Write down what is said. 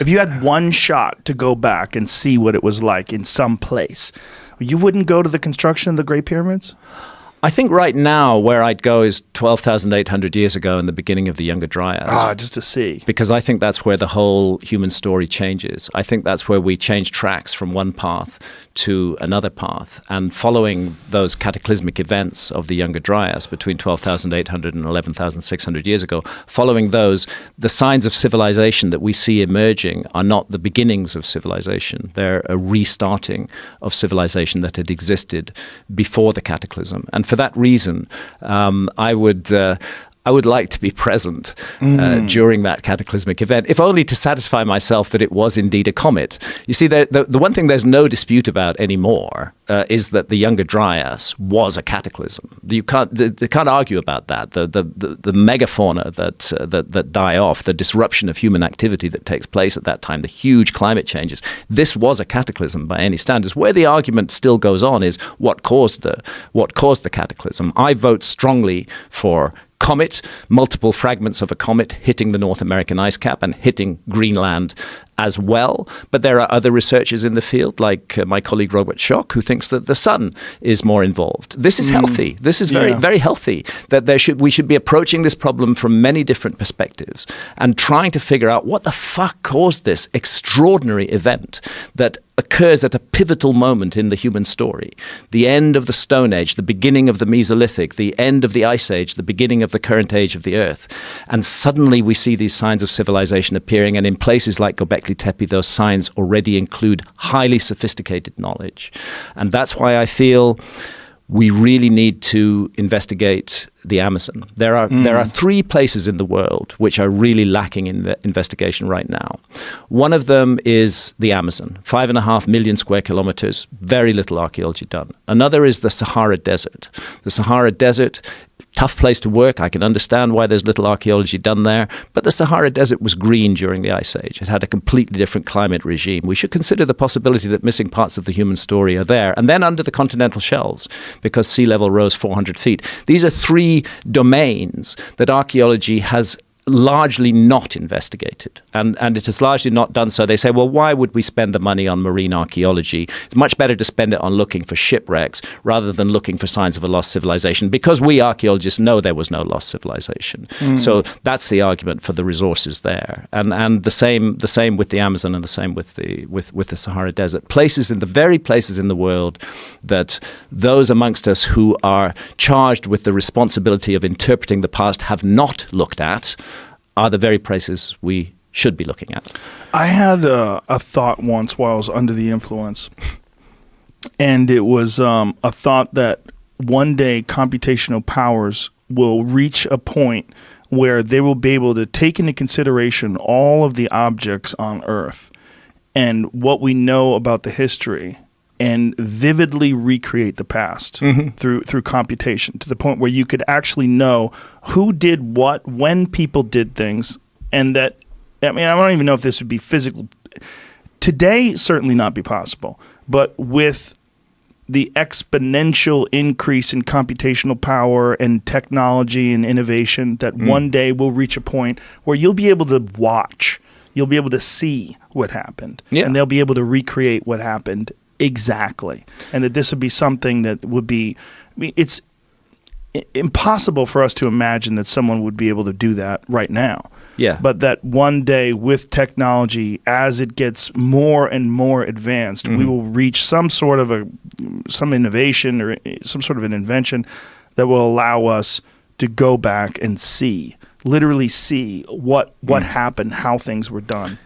If you had one shot to go back and see what it was like in some place, you wouldn't go to the construction of the Great Pyramids? I think right now where I'd go is 12,800 years ago in the beginning of the Younger Dryas. Just to see. Because I think that's where the whole human story changes. I think that's where we change tracks from one path to another path. And following those cataclysmic events of the Younger Dryas between 12,800 and 11,600 years ago, following those, the signs of civilization that we see emerging are not the beginnings of civilization. They're a restarting of civilization that had existed before the cataclysm. And for that reason, I would like to be present during that cataclysmic event, if only to satisfy myself that it was indeed a comet. You see, the one thing there's no dispute about anymore is that the Younger Dryas was a cataclysm. You can't argue about that. The megafauna that die off, the disruption of human activity that takes place at that time, the huge climate changes. This was a cataclysm by any standards. Where the argument still goes on is what caused the cataclysm. I vote strongly for comet, multiple fragments of a comet hitting the North American ice cap and hitting Greenland as well. But there are other researchers in the field, like my colleague Robert Schoch, who thinks that the sun is more involved. This is healthy. This is very, very healthy, that we should be approaching this problem from many different perspectives and trying to figure out what the fuck caused this extraordinary event that occurs at a pivotal moment in the human story. The end of the Stone Age, the beginning of the Mesolithic, the end of the Ice Age, the beginning of the current age of the Earth. And suddenly we see these signs of civilization appearing, and in places like Göbekli Tepe, those signs already include highly sophisticated knowledge. And that's why I feel we really need to investigate the Amazon. There are three places in the world which are really lacking in investigation right now. One of them is the Amazon, 5.5 million square kilometers, very little archaeology done. Another is the Sahara Desert. The Sahara Desert, tough place to work. I can understand why there's little archaeology done there, but the Sahara Desert was green during the Ice Age. It had a completely different climate regime. We should consider the possibility that missing parts of the human story are there. And then under the continental shelves, because sea level rose 400 feet. These are three domains that archaeology has largely not investigated, and it has largely not done so. They say, well, why would we spend the money on marine archaeology? It's much better to spend it on looking for shipwrecks rather than looking for signs of a lost civilization, because we archaeologists know there was no lost civilization. So that's the argument for the resources there, and the same with the Amazon, and the same with the Sahara Desert. Very places in the world that those amongst us who are charged with the responsibility of interpreting the past have not looked at are the very places we should be looking at. I had a thought once while I was under the influence, and it was a thought that one day computational powers will reach a point where they will be able to take into consideration all of the objects on Earth and what we know about the history and vividly recreate the past through computation, to the point where you could actually know who did what, when people did things, and that, I mean, I don't even know if this would be physical. Today, certainly not be possible, but with the exponential increase in computational power and technology and innovation, that one day we'll reach a point where you'll be able to watch, you'll be able to see what happened, and they'll be able to recreate what happened exactly, and that this would be something that would be, I mean, it's impossible for us to imagine that someone would be able to do that right now. Yeah. But that one day with technology, as it gets more and more advanced, we will reach some sort of some innovation or some sort of an invention that will allow us to go back and see, literally see what happened, how things were done.